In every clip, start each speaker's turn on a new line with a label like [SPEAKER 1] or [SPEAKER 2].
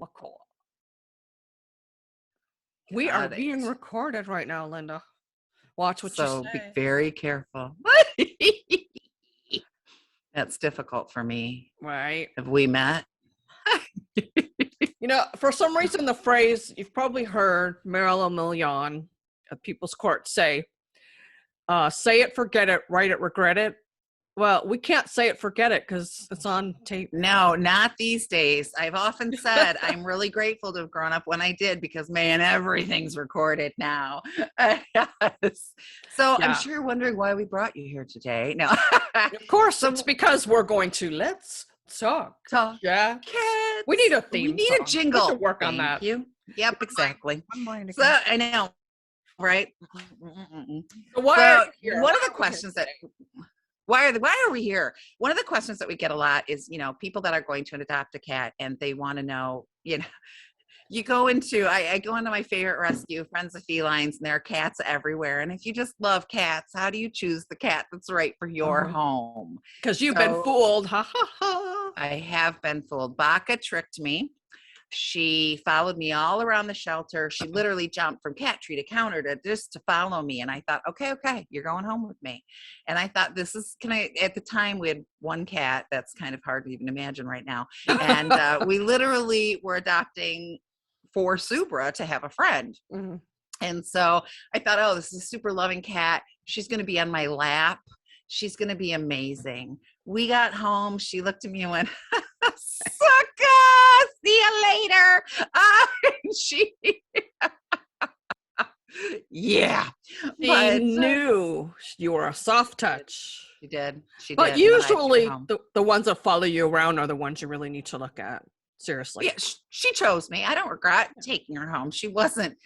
[SPEAKER 1] McCall. We are
[SPEAKER 2] Got
[SPEAKER 1] being
[SPEAKER 2] it.
[SPEAKER 1] recorded right now, Linda. Watch what you
[SPEAKER 2] So be
[SPEAKER 1] say.
[SPEAKER 2] very careful. That's difficult for me.
[SPEAKER 1] Right.
[SPEAKER 2] Have we met?
[SPEAKER 1] You know, for some reason, the phrase you've probably heard Marilyn Million at People's Court say it, forget it, write it, regret it. Well, we can't say it, forget it because it's on tape.
[SPEAKER 2] No, not these days. I've often said I'm really grateful to have grown up when I did because, man, everything's recorded now. Yes. So I'm
[SPEAKER 1] Yeah.
[SPEAKER 2] sure you're wondering why we brought you here today. No.
[SPEAKER 1] Of course,
[SPEAKER 2] So
[SPEAKER 1] it's because we're going to let's talk.
[SPEAKER 2] talk
[SPEAKER 1] Yeah.
[SPEAKER 2] cats.
[SPEAKER 1] We need a
[SPEAKER 2] We
[SPEAKER 1] theme
[SPEAKER 2] need a
[SPEAKER 1] song. We
[SPEAKER 2] jingle.
[SPEAKER 1] should work on
[SPEAKER 2] Thank
[SPEAKER 1] that.
[SPEAKER 2] you. Yep, exactly.
[SPEAKER 1] I'm buying
[SPEAKER 2] So I know, right?
[SPEAKER 1] So why
[SPEAKER 2] So
[SPEAKER 1] are you here?
[SPEAKER 2] one of the questions that why are we here? One of the questions that we get a lot is, people that are going to adopt a cat and they want to know, you go into, I go into my favorite rescue, Friends of Felines, and there are cats everywhere. And if you just love cats, how do you choose the cat that's right for your home?
[SPEAKER 1] Because you've been fooled. Ha ha ha.
[SPEAKER 2] I have been fooled. Baka tricked me. She followed me all around the shelter. She literally jumped from cat tree to counter just to follow me. And I thought, okay, you're going home with me. And I thought, at the time we had one cat. That's kind of hard to even imagine right now. And we literally were adopting for Subra to have a friend.
[SPEAKER 1] Mm-hmm.
[SPEAKER 2] And so I thought, oh, this is a super loving cat. She's going to be on my lap. She's going to be amazing. We got home. She looked at me and went, sucker, see you later. She, yeah.
[SPEAKER 1] She knew you were a soft touch.
[SPEAKER 2] She did.
[SPEAKER 1] But usually the ones that follow you around are the ones you really need to look at. Seriously.
[SPEAKER 2] Yeah, she chose me. I don't regret taking her home. She wasn't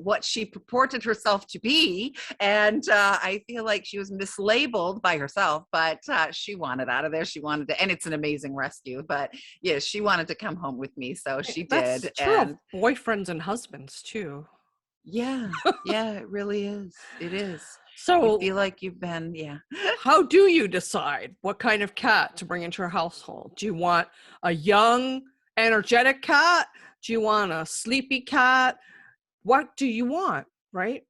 [SPEAKER 2] what she purported herself to be. And I feel like she was mislabeled by herself, but she wanted out of there. She wanted to, and it's an amazing rescue, but yeah, she wanted to come home with me. So she
[SPEAKER 1] That's
[SPEAKER 2] did.
[SPEAKER 1] True
[SPEAKER 2] and
[SPEAKER 1] of boyfriends and husbands too.
[SPEAKER 2] Yeah. Yeah, it really is. It is.
[SPEAKER 1] So
[SPEAKER 2] you feel like you've been,
[SPEAKER 1] How do you decide what kind of cat to bring into your household? Do you want a young, energetic cat? Do you want a sleepy cat? What do you want, right?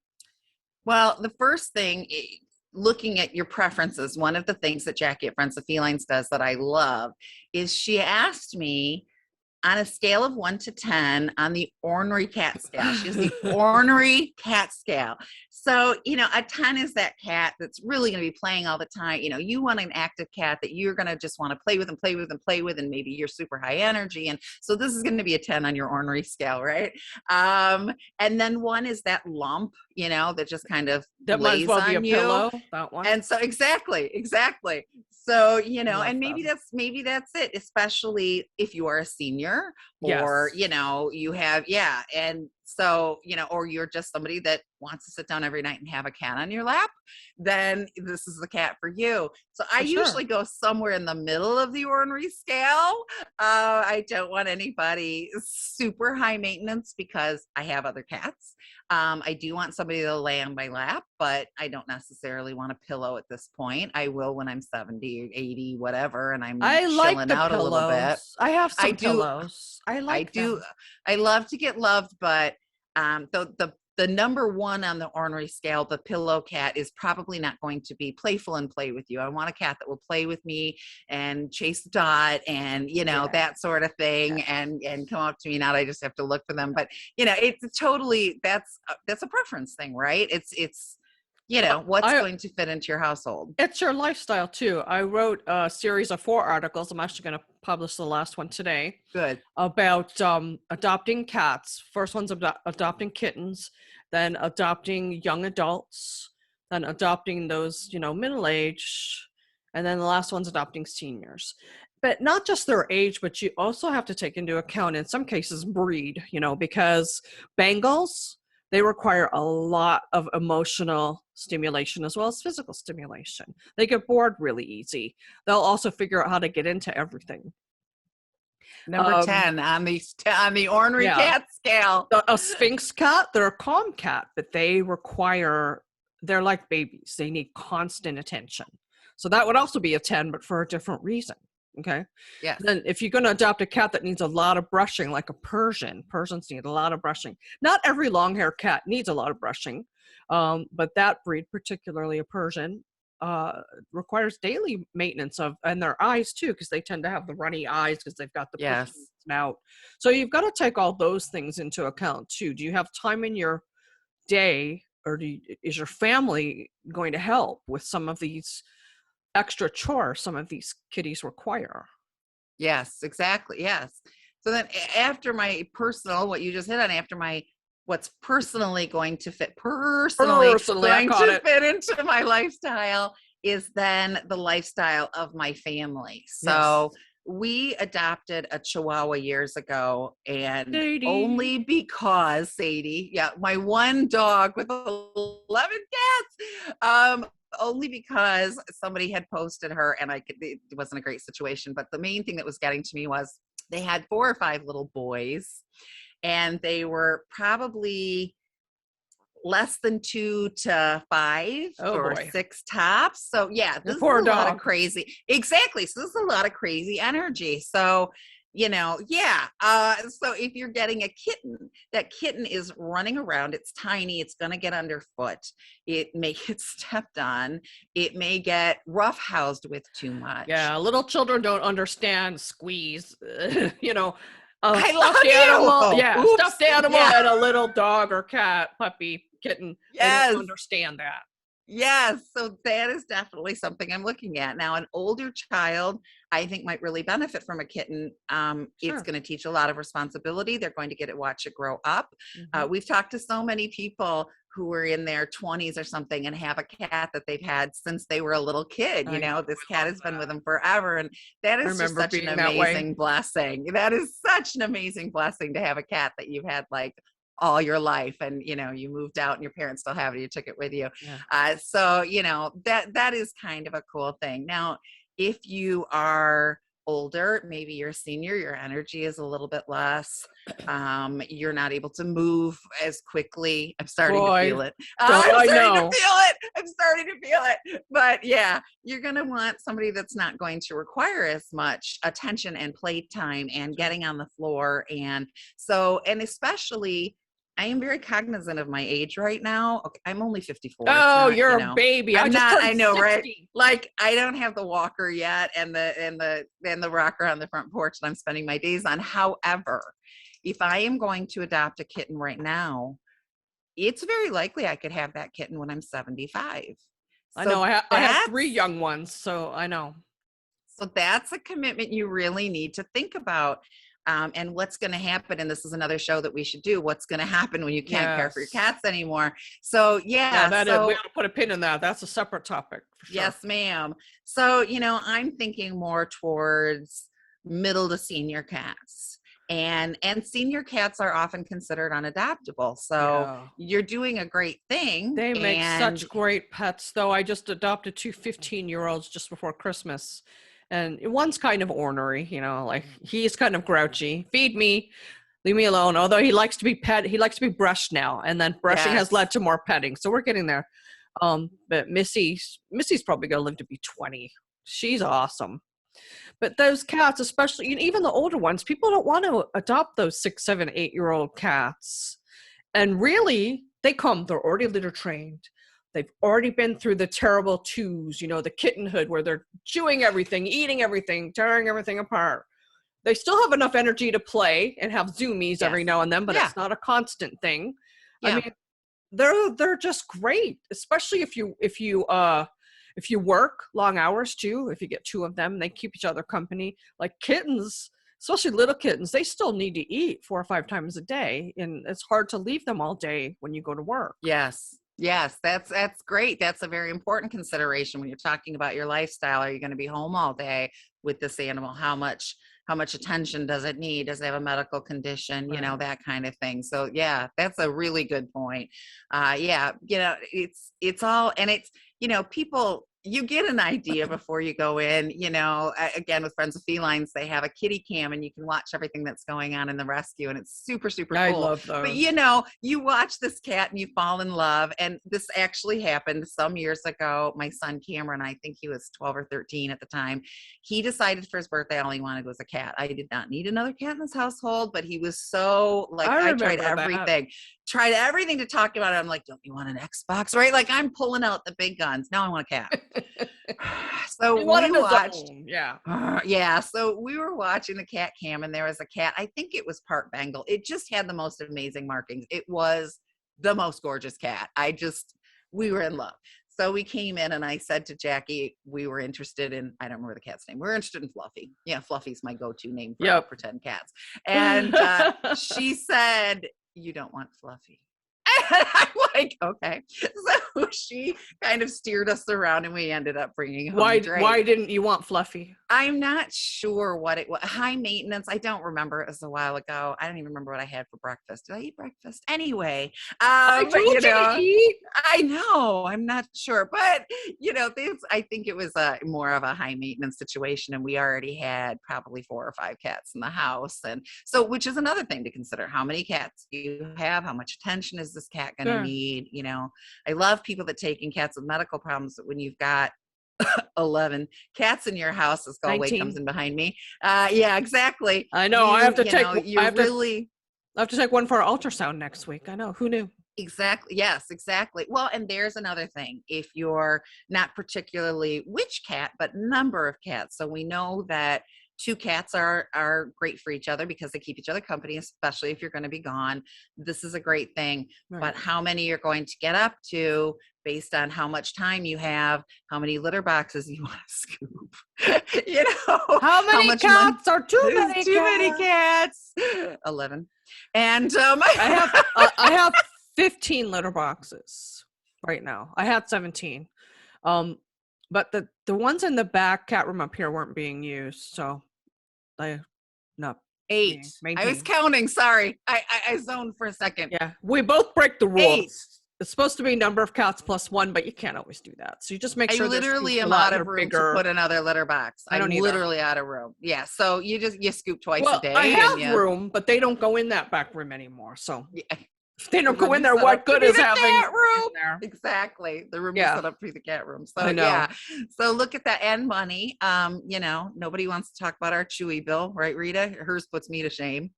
[SPEAKER 2] Well, the first thing, looking at your preferences, one of the things that Jackie at Friends of Felines does that I love is she asked me on a scale of 1 to 10 on the Ornery Cat Scale. She has the Ornery Cat Scale. So, a 10 is that cat that's really going to be playing all the time. You want an active cat that you're going to just want to play with and play with and play with, and maybe you're super high energy. And so this is going to be a 10 on your Ornery scale, right? And then 1 is that lump, that just kind of lays on you.
[SPEAKER 1] Pillow, that one.
[SPEAKER 2] And so exactly. So, and maybe that's it, especially if you are a senior or, you have, and so, or you're just somebody that wants to sit down every night and have a cat on your lap, then this is the cat for you. So I usually go somewhere in the middle of the Ornery scale. I don't want anybody super high maintenance because I have other cats. I do want somebody to lay on my lap, but I don't necessarily want a pillow at this point. I will when I'm 70 or 80, whatever, and I'm chilling out a little bit.
[SPEAKER 1] I have some pillows. I do.
[SPEAKER 2] I love to get loved, but the number 1 on the Ornery scale, the pillow cat, is probably not going to be playful and play with you. I want a cat that will play with me and chase the dot and, that sort of thing, and come up to me. Not I just have to look for them, but it's totally, that's a preference thing, right? It's what's going to fit into your household.
[SPEAKER 1] It's your lifestyle too. I wrote a series of 4 articles. I'm actually going to publish the last one today.
[SPEAKER 2] Good.
[SPEAKER 1] About adopting cats. First one's adopting kittens, then adopting young adults, then adopting those, middle-aged, and then the last one's adopting seniors. But not just their age, but you also have to take into account, in some cases, breed, because Bengals, they require a lot of emotional stimulation as well as physical stimulation. They get bored really easy. They'll also figure out how to get into everything.
[SPEAKER 2] Number 10 on the Ornery Cat Scale.
[SPEAKER 1] A Sphinx Cat, they're a calm cat, but they're like babies. They need constant attention. So that would also be a 10, but for a different reason. Okay.
[SPEAKER 2] Yes.
[SPEAKER 1] Then if you're going to adopt a cat that needs a lot of brushing, like a Persians need a lot of brushing. Not every long hair cat needs a lot of brushing, but that breed, particularly a Persian, requires daily maintenance of, and their eyes too, because they tend to have the runny eyes because they've got the
[SPEAKER 2] Yes.
[SPEAKER 1] snout. So you've got to take all those things into account too. Do you have time in your day, or is your family going to help with some of these extra chores some of these kitties require?
[SPEAKER 2] Yes, exactly. Yes. So then after my personal, what you just hit on, after my what's personally going to fit
[SPEAKER 1] I caught it.
[SPEAKER 2] fit into my lifestyle is then the lifestyle of my family. So
[SPEAKER 1] Yes.
[SPEAKER 2] we adopted a Chihuahua years ago, and
[SPEAKER 1] Sadie.
[SPEAKER 2] only because Sadie, yeah, my one dog with 11 cats, only because somebody had posted her, and it wasn't a great situation, but the main thing that was getting to me was they had 4 or 5 little boys, and they were probably less than 2 to 5 or
[SPEAKER 1] Boy.
[SPEAKER 2] 6 tops. So yeah, this is a lot of crazy. Exactly. So this is a lot of crazy energy. So, yeah. So if you're getting a kitten, that kitten is running around. It's tiny. It's going to get underfoot. It may get stepped on. It may get roughhoused with too much.
[SPEAKER 1] Yeah, little children don't understand squeeze.
[SPEAKER 2] I
[SPEAKER 1] stuffed
[SPEAKER 2] love
[SPEAKER 1] animal.
[SPEAKER 2] you.
[SPEAKER 1] Yeah,
[SPEAKER 2] Oops.
[SPEAKER 1] stuffed animal and a little dog or cat, puppy, kitten.
[SPEAKER 2] Yes.
[SPEAKER 1] They don't understand that.
[SPEAKER 2] Yes. So that is definitely something I'm looking at. Now, an older child, I think, might really benefit from a kitten.
[SPEAKER 1] Sure.
[SPEAKER 2] It's going to teach a lot of responsibility. They're going to get to watch it grow up.
[SPEAKER 1] Mm-hmm.
[SPEAKER 2] We've talked to so many people who were in their 20s or something and have a cat that they've had since they were a little kid. This cat has been with them forever. And that is just such an amazing blessing. That is such an amazing blessing to have a cat that you've had like all your life, and you moved out and your parents still have it, you took it with you.
[SPEAKER 1] Yeah.
[SPEAKER 2] So that is kind of a cool thing. Now, if you are older, maybe you're a senior, your energy is a little bit less, you're not able to move as quickly. I'm starting to feel it. I'm starting to feel it. But yeah, you're going to want somebody that's not going to require as much attention and playtime and getting on the floor. And especially, I am very cognizant of my age right now. Okay, I'm only 54.
[SPEAKER 1] Oh, you're a baby.
[SPEAKER 2] I'm not. I know,
[SPEAKER 1] 60.
[SPEAKER 2] right? Like, I don't have the walker yet, and the rocker on the front porch that I'm spending my days on. However, if I am going to adopt a kitten right now, it's very likely I could have that kitten when I'm 75.
[SPEAKER 1] I know. I have 3 young ones, so I know.
[SPEAKER 2] So that's a commitment you really need to think about. And what's going to happen, and this is another show that we should do, what's going to happen when you can't care for your cats anymore. So we ought
[SPEAKER 1] to put a pin in that. That's a separate topic for sure.
[SPEAKER 2] Yes, ma'am. So I'm thinking more towards middle to senior cats, and senior cats are often considered unadoptable. So you're doing a great thing.
[SPEAKER 1] They make such great pets, though. I just adopted 2 15-year-olds just before Christmas. And one's kind of ornery, like he's kind of grouchy. Feed me, leave me alone. Although he likes to be he likes to be brushed now. And then brushing has led to more petting. So we're getting there. But Missy's probably going to live to be 20. She's awesome. But those cats, especially, even the older ones, people don't want to adopt those 6, 7, 8-year-old cats. And really, they're already litter trained. They've already been through the terrible 2s, the kittenhood, where they're chewing everything, eating everything, tearing everything apart. They still have enough energy to play and have zoomies every now and then, but it's not a constant thing. I mean, they're just great, especially if you work long hours too. If you get 2 of them, they keep each other company. Like kittens, especially little kittens, they still need to eat 4 or 5 times a day, and it's hard to leave them all day when you go to work.
[SPEAKER 2] Yes, that's great. That's a very important consideration when you're talking about your lifestyle. Are you going to be home all day with this animal? How much attention does it need? Does it have a medical condition?
[SPEAKER 1] Right.
[SPEAKER 2] That kind of thing. So yeah, that's a really good point. It's all, and it's, people you get an idea before you go in, again, with Friends of Felines, they have a kitty cam and you can watch everything that's going on in the rescue. And it's super, super cool.
[SPEAKER 1] I love those.
[SPEAKER 2] But you watch this cat and you fall in love. And this actually happened some years ago. My son Cameron, I think he was 12 or 13 at the time. He decided for his birthday, all he wanted was a cat. I did not need another cat in this household, but he was so I tried everything to talk about it. I'm like, don't you want an Xbox? Right? Like I'm pulling out the big guns. Now I want a cat. So we watched. So we were watching the cat cam and there was a cat. I think it was part Bengal. It just had the most amazing markings. It was the most gorgeous cat. We were in love. So we came in and I said to Jackie, we were interested in, I don't remember the cat's name. We're interested in Fluffy. Yeah, Fluffy's my go-to name for pretend cats. And she said, you don't want Fluffy. And I'm like, okay. So she kind of steered us around and we ended up bringing home Drake.
[SPEAKER 1] Why didn't you want Fluffy?
[SPEAKER 2] I'm not sure what it was. High maintenance. I don't remember. It was a while ago. I don't even remember what I had for breakfast. Did I eat breakfast? Anyway.
[SPEAKER 1] I told you to eat.
[SPEAKER 2] I know. I'm not sure. But, I think it was more of a high maintenance situation. And we already had probably 4 or 5 cats in the house. And so, which is another thing to consider. How many cats do you have? How much attention is this cat going to need? I love people that take in cats with medical problems. But when you've got 11 cats in your house, as Galway comes in behind me. Yeah, exactly.
[SPEAKER 1] I know. I have to take one for our ultrasound next week. I know. Who knew?
[SPEAKER 2] Exactly. Yes, exactly. Well, and there's another thing. If you're not particularly which cat, but number of cats. So we know that 2 cats are great for each other because they keep each other company, especially if you're going to be gone. This is a great thing. Right. But how many you're going to get up to based on how much time you have, how many litter boxes you want to scoop,
[SPEAKER 1] how many cats are too
[SPEAKER 2] many cats? 11. And
[SPEAKER 1] I have 15 litter boxes right now. I had 17. But the ones in the back cat room up here weren't being used, so
[SPEAKER 2] 8. I was counting. Sorry, I zoned for a second.
[SPEAKER 1] Yeah, we both break the rules. 8. It's supposed to be number of cats plus 1, but you can't always do that. So you just make sure.
[SPEAKER 2] I literally am out of room to put another litter box. I'm literally out of room. Yeah, so you scoop twice a day.
[SPEAKER 1] I have room, but they don't go in that back room anymore. So. Yeah. If they don't go in there, what good is having
[SPEAKER 2] cat room? There? Exactly. The room is set up for the cat room. So yeah. So look at that. And money. Nobody wants to talk about our Chewy bill, right, Rita? Hers puts me to shame.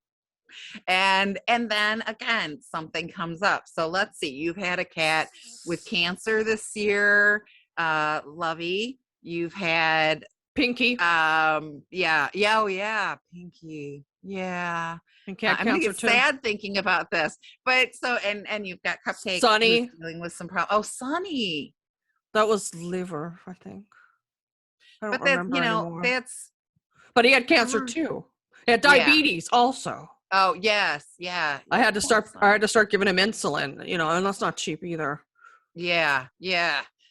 [SPEAKER 2] And then again, something comes up. So let's see. You've had a cat with cancer this year, Lovey. You've had
[SPEAKER 1] Pinky.
[SPEAKER 2] Oh yeah, Pinky. Yeah.
[SPEAKER 1] And cat
[SPEAKER 2] I'm gonna get sad thinking about this. But so and you've got Cupcake
[SPEAKER 1] Sunny
[SPEAKER 2] dealing with some problems. Oh, Sunny.
[SPEAKER 1] That was liver, I think. I don't remember anymore. But he had cancer too. He had diabetes also.
[SPEAKER 2] Oh yes, yeah.
[SPEAKER 1] I had to start giving him insulin, and that's not cheap either.
[SPEAKER 2] Yeah.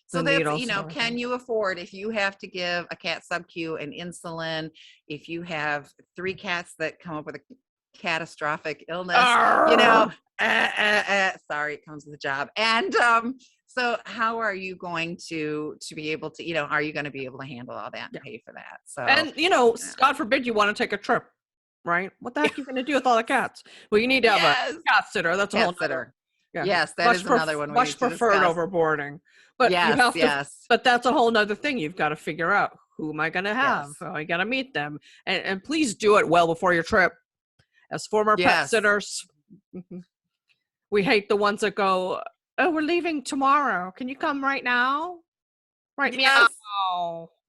[SPEAKER 2] So that's, can you afford, if you have to give a cat sub-Q and insulin, if you have 3 cats that come up with a catastrophic illness, sorry, it comes with the job. And so how are you going to be able to, are you going to be able to handle all that and pay for that? So,
[SPEAKER 1] and God forbid you want to take a trip, right? What the heck are you going to do with all the cats? Well, you need to have a cat sitter. That's a whole sitter.
[SPEAKER 2] Yeah. Yes, that is another one.
[SPEAKER 1] Much preferred over boarding. But but that's a whole nother thing. You've got to figure out, who am I going to have? Yes. I got to meet them. And please do it well before your trip. As former pet sitters, we hate the ones that go, oh, we're leaving tomorrow. Can you come right now? Right now.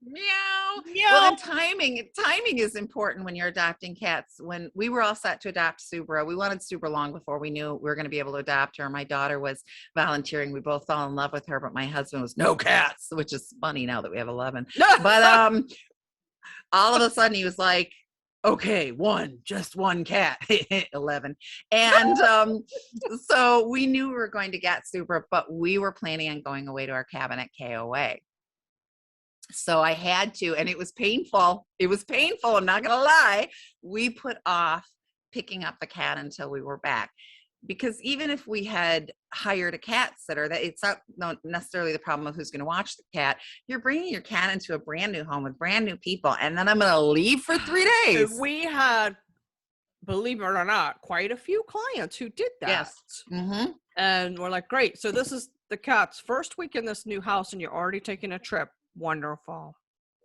[SPEAKER 2] Meow. Well, then timing is important when you're adopting cats. When we were all set to adopt Subra, we wanted Subra long before we knew we were going to be able to adopt her. My daughter was volunteering. We both fell in love with her, but my husband was no cats, which is funny now that we have 11. But all of a sudden he was like, okay, just one cat, 11. And so we knew we were going to get Subra, but we were planning on going away to our cabin at KOA. So I had to, and it was painful. It was painful. I'm not going to lie. We put off picking up the cat until we were back. because even if we had hired a cat sitter, that it's not necessarily the problem of who's going to watch the cat. You're bringing your cat into a brand new home with brand new people, and then I'm going to leave for 3 days.
[SPEAKER 1] We had, believe it or not, quite a few clients who did that.
[SPEAKER 2] Yes. Mm-hmm.
[SPEAKER 1] And we're like, great. So this is the cat's first week in this new house and you're already taking a trip. Wonderful.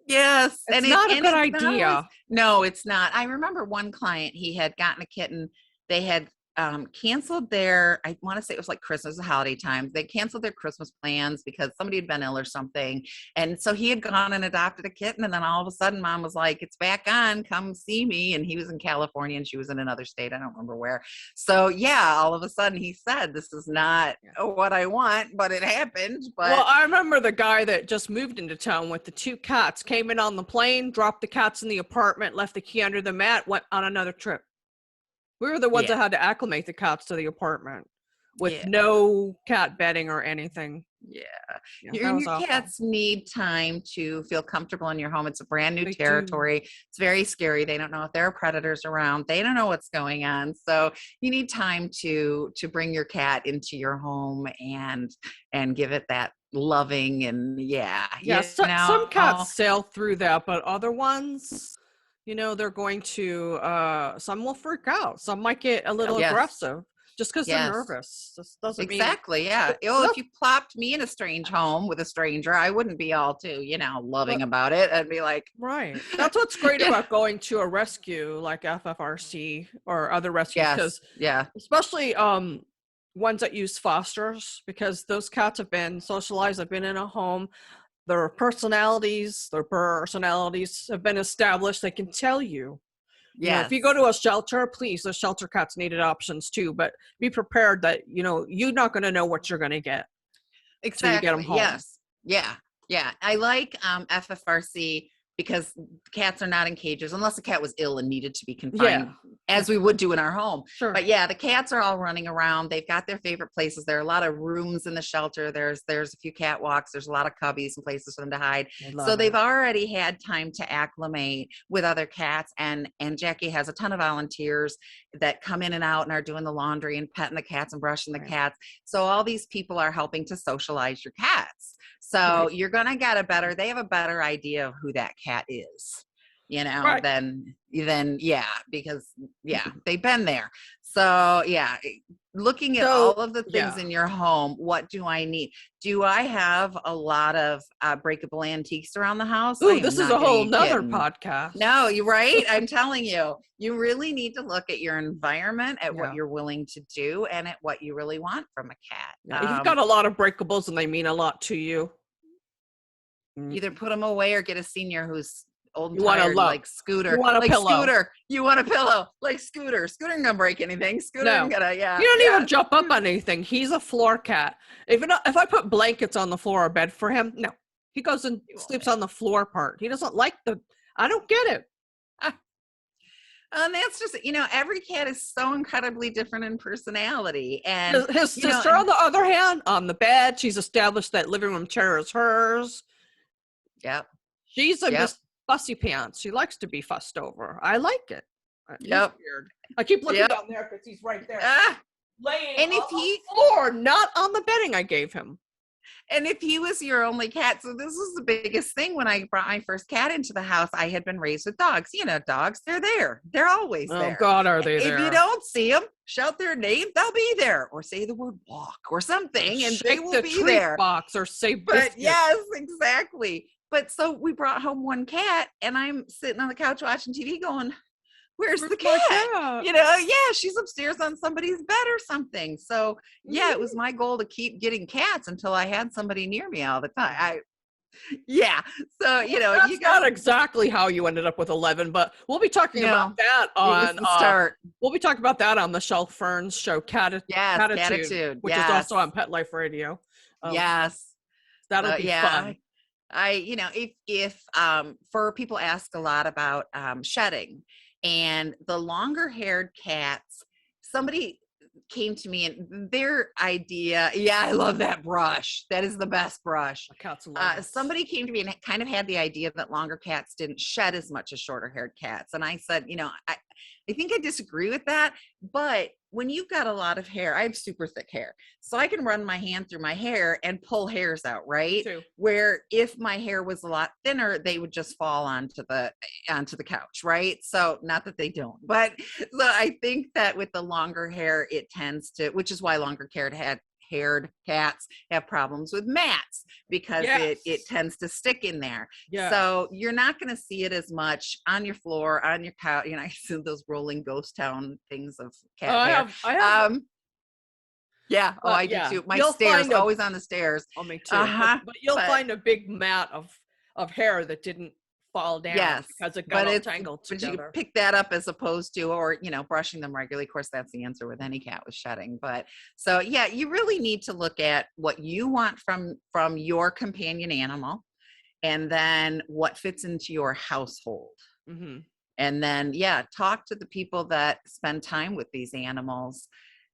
[SPEAKER 2] Yes.
[SPEAKER 1] It's not a good idea.
[SPEAKER 2] No, it's not. I remember one client, he had gotten a kitten. They had canceled their, I want to say it was like Christmas, the holiday time. They canceled their Christmas plans because somebody had been ill or something. And so he had gone and adopted a kitten. And then all of a sudden mom was like, it's back on, come see me. And he was in California and she was in another state. I don't remember where. So yeah, all of a sudden he said, this is not what I want, but it happened. But
[SPEAKER 1] well, I remember the guy that just moved into town with the 2 cats, came in on the plane, dropped the cats in the apartment, left the key under the mat, went on another trip. We were the ones that had to acclimate the cats to the apartment with no cat bedding or anything.
[SPEAKER 2] Yeah. Your cats need time to feel comfortable in your home. It's a brand new territory. It's very scary. They don't know if there are predators around. They don't know what's going on. So you need time to bring your cat into your home and give it that loving and
[SPEAKER 1] some cats sail through that, but other ones, they're going to, some will freak out. Some might get a little aggressive just because they're nervous. This doesn't mean.
[SPEAKER 2] Yeah. If you plopped me in a strange home with a stranger, I wouldn't be all too, loving about it. I'd be like.
[SPEAKER 1] Right. That's what's great about going to a rescue like FFRC or other rescues. Because, especially ones that use fosters, because those cats have been socialized, have been in a home. Their personalities have been established. They can tell you. Yeah. If you go to a shelter, please, the shelter cats needed options too, but be prepared that, you're not going to know what you're going to get.
[SPEAKER 2] Exactly.
[SPEAKER 1] You get them home.
[SPEAKER 2] Yes. Yeah. Yeah. I like FFRC because cats are not in cages unless the cat was ill and needed to be confined as we would do in our home.
[SPEAKER 1] Sure.
[SPEAKER 2] But the cats are all running around. They've got their favorite places. There are a lot of rooms in the shelter. There's a few catwalks. There's a lot of cubbies and places for them to hide. So they've already had time to acclimate with other cats. And Jackie has a ton of volunteers that come in and out and are doing the laundry and petting the cats and brushing the cats. So all these people are helping to socialize your cats. So you're going to get they have a better idea of who that cat is, than because they've been there. So looking at all of the things in your home, what do I need? Do I have a lot of breakable antiques around the house?
[SPEAKER 1] Ooh, this is a whole nother podcast.
[SPEAKER 2] No, you're right. I'm telling you, you really need to look at your environment, at what you're willing to do, and at what you really want from a cat.
[SPEAKER 1] You've got a lot of breakables and they mean a lot to you.
[SPEAKER 2] Either put them away or get a senior who's old and
[SPEAKER 1] tired,
[SPEAKER 2] tired, like Scooter.
[SPEAKER 1] You want a pillow.
[SPEAKER 2] Scooter. You want a pillow, like Scooter. Scooter ain't gonna break anything. Scooter ain't gonna,
[SPEAKER 1] You don't even jump up on anything. He's a floor cat. If I put blankets on the floor or bed for him, no. He goes and sleeps on the floor part. He doesn't like I don't get it.
[SPEAKER 2] And that's just, every cat is so incredibly different in personality. And
[SPEAKER 1] his sister, on the other hand, on the bed, she's established that living room chair is hers.
[SPEAKER 2] Yep.
[SPEAKER 1] She's a Miss Fussy Pants. She likes to be fussed over. I like it.
[SPEAKER 2] Yep.
[SPEAKER 1] Weird. I keep looking down there because he's right there. Laying on the floor, not on the bedding I gave him.
[SPEAKER 2] And if he was your only cat, so this was the biggest thing when I brought my first cat into the house. I had been raised with dogs. Dogs, they're there. They're always there.
[SPEAKER 1] Oh, God, are they there?
[SPEAKER 2] If you don't see them, shout their name, they'll be there. Or say the word walk or something, and they will be there.
[SPEAKER 1] Box or say
[SPEAKER 2] biscuit. But yes, exactly. But so we brought home one cat, and I'm sitting on the couch watching TV going, where's the cat? She's upstairs on somebody's bed or something. So it was my goal to keep getting cats until I had somebody near me all the time. So
[SPEAKER 1] that's not exactly how you ended up with 11, but we'll be talking about that on we'll be talking about that on the Shelf Ferns show, Catitude, which is also on Pet Life Radio. That'll be fun.
[SPEAKER 2] If fur people ask a lot about shedding. And the longer haired cats, somebody came to me and their idea, I love that brush. That is the best brush. Somebody came to me and kind of had the idea that longer cats didn't shed as much as shorter haired cats. And I said, I think I disagree with that, but when you've got a lot of hair, I have super thick hair, so I can run my hand through my hair and pull hairs out, right?
[SPEAKER 1] Too.
[SPEAKER 2] Where if my hair was a lot thinner, they would just fall onto the couch, right? So not that they don't, but so I think that with the longer hair, it tends to, which is why longer haired cats have problems with mats, because it tends to stick in there.
[SPEAKER 1] Yeah.
[SPEAKER 2] So you're not going to see it as much on your floor, on your couch. You know, I see those rolling ghost town things of cat hair.
[SPEAKER 1] I have
[SPEAKER 2] yeah. Oh, I do too. My stairs, always on the stairs.
[SPEAKER 1] Oh, me too. But you'll find a big mat of hair that didn't fall down because it got all tangled together.
[SPEAKER 2] But you pick that up as opposed to, or, you know, brushing them regularly. Of course, that's the answer with any cat with shedding. But so, yeah, you really need to look at what you want from your companion animal, and then what fits into your household.
[SPEAKER 1] Mm-hmm.
[SPEAKER 2] And then, talk to the people that spend time with these animals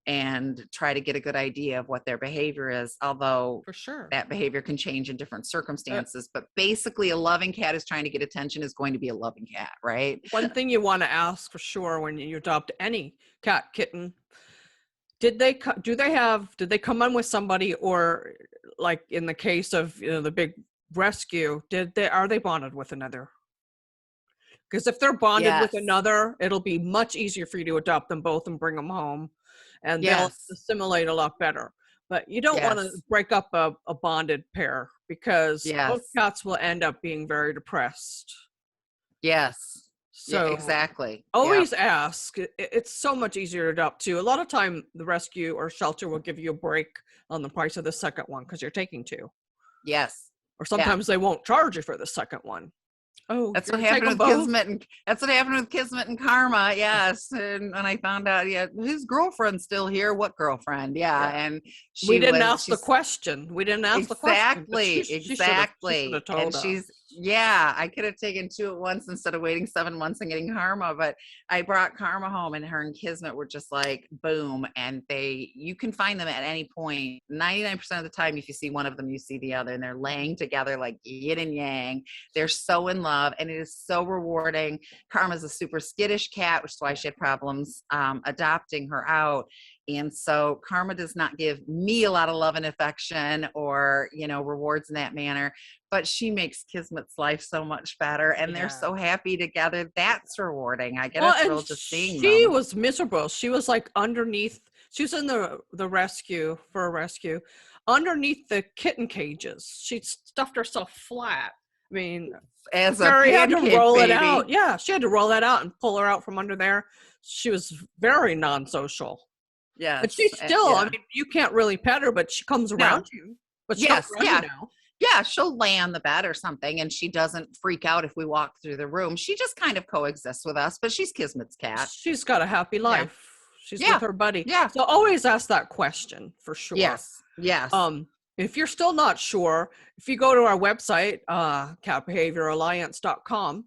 [SPEAKER 2] and try to get a good idea of what their behavior is, although
[SPEAKER 1] for sure
[SPEAKER 2] that behavior can change in different circumstances. But basically, a loving cat is trying to get attention, is going to be a loving cat, right?
[SPEAKER 1] One thing you want to ask for sure when you adopt any cat, kitten, did they come in with somebody, or like in the case of, you know, the big rescue, are they bonded with another? Because if they're bonded with another, it'll be much easier for you to adopt them both and bring them home, and they'll assimilate a lot better. But you don't want to break up a bonded pair, because both cats will end up being very depressed.
[SPEAKER 2] Yes.
[SPEAKER 1] So
[SPEAKER 2] exactly.
[SPEAKER 1] Always ask. It's so much easier to adopt too. A lot of time the rescue or shelter will give you a break on the price of the second one because you're taking two.
[SPEAKER 2] Yes.
[SPEAKER 1] Or sometimes they won't charge you for the second one. Oh,
[SPEAKER 2] that's what happened with Kismet and Karma. Yes. And when I found out, his girlfriend's still here. What girlfriend? And
[SPEAKER 1] we didn't ask the question. We didn't ask the question.
[SPEAKER 2] Exactly.
[SPEAKER 1] She told us.
[SPEAKER 2] I could have taken two at once instead of waiting 7 months and getting Karma, but I brought Karma home, and her and Kismet were just like, boom. And you can find them at any point. 99% of the time, if you see one of them, you see the other, and they're laying together like yin and yang. They're so in love, and it is so rewarding. Karma's a super skittish cat, which is why she had problems adopting her out. And so Karma does not give me a lot of love and affection or, you know, rewards in that manner, but she makes Kismet's life so much better, and they're so happy together. That's rewarding. I get a thrill just seeing them.
[SPEAKER 1] She was miserable. She was like underneath. She was in the rescue underneath the kitten cages. She stuffed herself flat. I mean,
[SPEAKER 2] as a pancake
[SPEAKER 1] had to roll
[SPEAKER 2] baby.
[SPEAKER 1] It out. Yeah, she had to roll that out and pull her out from under there. She was very non-social.
[SPEAKER 2] Yeah,
[SPEAKER 1] but she's still. I mean, you can't really pet her, but she comes around you. But she comes around you now.
[SPEAKER 2] Yeah, she'll lay on the bed or something, and she doesn't freak out if we walk through the room. She just kind of coexists with us, but she's Kismet's cat.
[SPEAKER 1] She's got a happy life. Yeah. She's with her buddy.
[SPEAKER 2] Yeah.
[SPEAKER 1] So always ask that question for sure.
[SPEAKER 2] Yes.
[SPEAKER 1] If you're still not sure, if you go to our website, catbehavioralliance.com,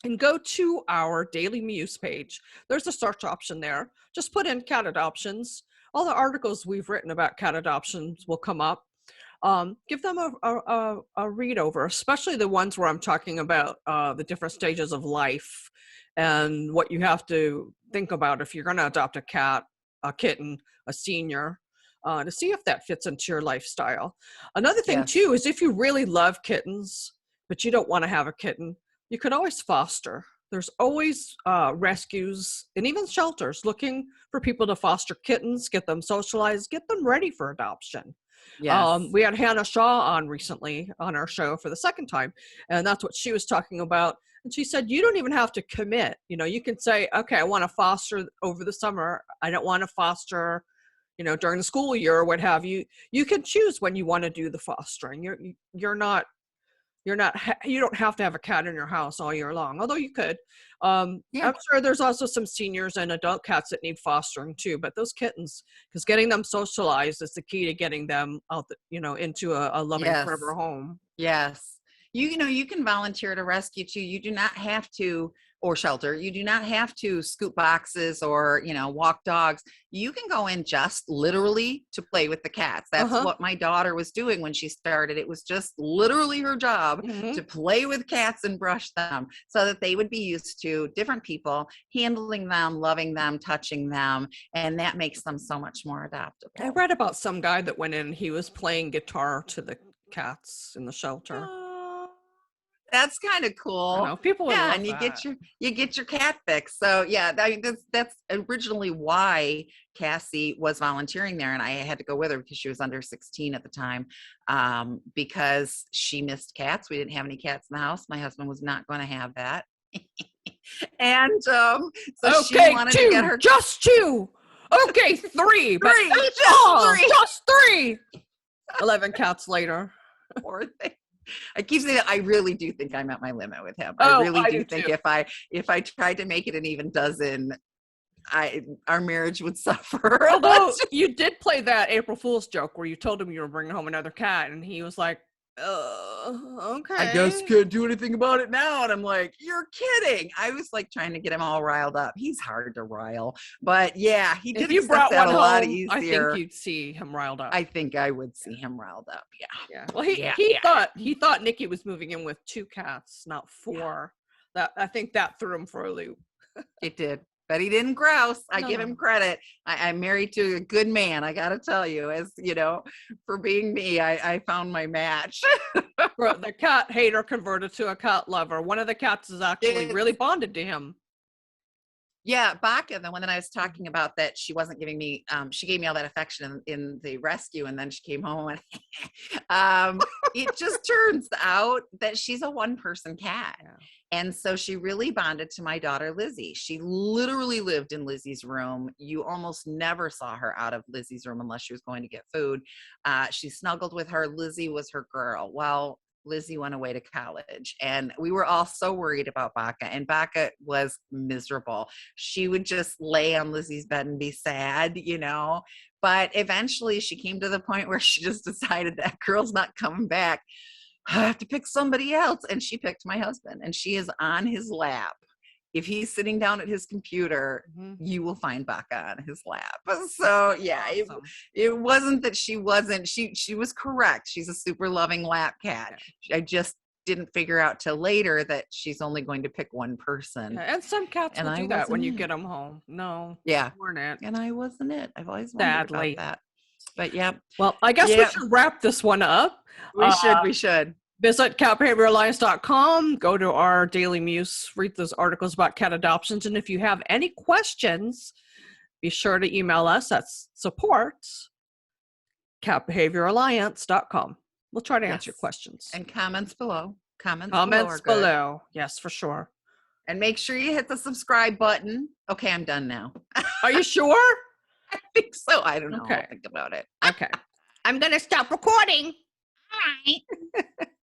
[SPEAKER 1] and go to our Daily Muse page, there's a search option there. Just put in cat adoptions. All the articles we've written about cat adoptions will come up. Give them a read over, especially the ones where I'm talking about the different stages of life and what you have to think about if you're going to adopt a cat, a kitten, a senior, to see if that fits into your lifestyle. Another thing too is if you really love kittens, but you don't want to have a kitten, you could always foster. There's always rescues and even shelters looking for people to foster kittens, get them socialized, get them ready for adoption. Yes. We had Hannah Shaw on recently on our show for the second time, and that's what she was talking about. And she said, you don't even have to commit. You know, you can say, okay, I want to foster over the summer. I don't want to foster, you know, during the school year or what have you. You can choose when you want to do the fostering. You don't have to have a cat in your house all year long, although you could. I'm sure there's also some seniors and adult cats that need fostering too, but those kittens, because getting them socialized is the key to getting them out, into a loving forever home.
[SPEAKER 2] Yes. You know, you can volunteer to rescue too. You do not have to or shelter. You do not have to scoop boxes or, walk dogs. You can go in just literally to play with the cats. That's what my daughter was doing when she started. It was just literally her job to play with cats and brush them so that they would be used to different people handling them, loving them, touching them. And that makes them so much more adaptable.
[SPEAKER 1] I read about some guy that went in, he was playing guitar to the cats in the shelter.
[SPEAKER 2] That's kind of cool.
[SPEAKER 1] I know, people would love
[SPEAKER 2] and
[SPEAKER 1] that.
[SPEAKER 2] you get your cat fix. So yeah, that's originally why Cassie was volunteering there, and I had to go with her because she was under 16 at the time, because she missed cats. We didn't have any cats in the house. My husband was not going to have that, and so she wanted to get her
[SPEAKER 1] just two. Okay, three, but just three. 11 cats later.
[SPEAKER 2] Poor thing. I keep saying that. I really do think I'm at my limit with him. I really do think too. if I tried to make it an even dozen, our marriage would suffer.
[SPEAKER 1] Although you did play that April Fool's joke where you told him you were bringing home another cat, and he was like, okay.
[SPEAKER 2] I guess can't do anything about it now. And I'm like, you're kidding. I was like trying to get him all riled up. He's hard to rile, but yeah, he did.
[SPEAKER 1] If you brought one home, a lot easier. I think you'd see him riled up.
[SPEAKER 2] I think I would see him riled up.
[SPEAKER 1] Yeah. Well, he thought Nikki was moving in with 2 cats, not 4. That I think that threw him for a loop.
[SPEAKER 2] It did. But he didn't grouse. I give him credit. I'm married to a good man. I got to tell you, as you know, for being me, I found my match.
[SPEAKER 1] The cat hater converted to a cat lover. One of the cats is actually really bonded to him.
[SPEAKER 2] Yeah, Baka, the one that I was talking about, that she wasn't giving me, she gave me all that affection in the rescue, and then she came home and it just turns out that she's a one-person cat. Yeah. And so she really bonded to my daughter, Lizzie. She literally lived in Lizzie's room. You almost never saw her out of Lizzie's room unless she was going to get food. She snuggled with her. Lizzie was her girl. Well, Lizzie went away to college, and we were all so worried about Baka, and Baka was miserable. She would just lay on Lizzie's bed and be sad, but eventually she came to the point where she just decided that girl's not coming back. I have to pick somebody else. And she picked my husband, and she is on his lap. If he's sitting down at his computer, you will find Baka on his lap. So yeah, awesome. It wasn't that she wasn't, she was correct. She's a super loving lap cat. Yeah. I just didn't figure out till later that she's only going to pick one person.
[SPEAKER 1] Yeah, and some cats will do that when you get them home. No,
[SPEAKER 2] yeah,
[SPEAKER 1] weren't it.
[SPEAKER 2] And I wasn't it. I've always wondered about that. But yeah.
[SPEAKER 1] Well, I guess we should wrap this one up.
[SPEAKER 2] We should.
[SPEAKER 1] Visit catbehavioralliance.com, go to our Daily Muse, read those articles about cat adoptions. And if you have any questions, be sure to email us at support@catbehavioralliance.com. We'll try to answer your questions.
[SPEAKER 2] And comments below. Comments
[SPEAKER 1] below. Yes, for sure.
[SPEAKER 2] And make sure you hit the subscribe button. Okay, I'm done now.
[SPEAKER 1] Are you sure?
[SPEAKER 2] I think so. I don't know.
[SPEAKER 1] Okay.
[SPEAKER 2] I'll think about it.
[SPEAKER 1] Okay. I'm going to stop recording.
[SPEAKER 2] All right.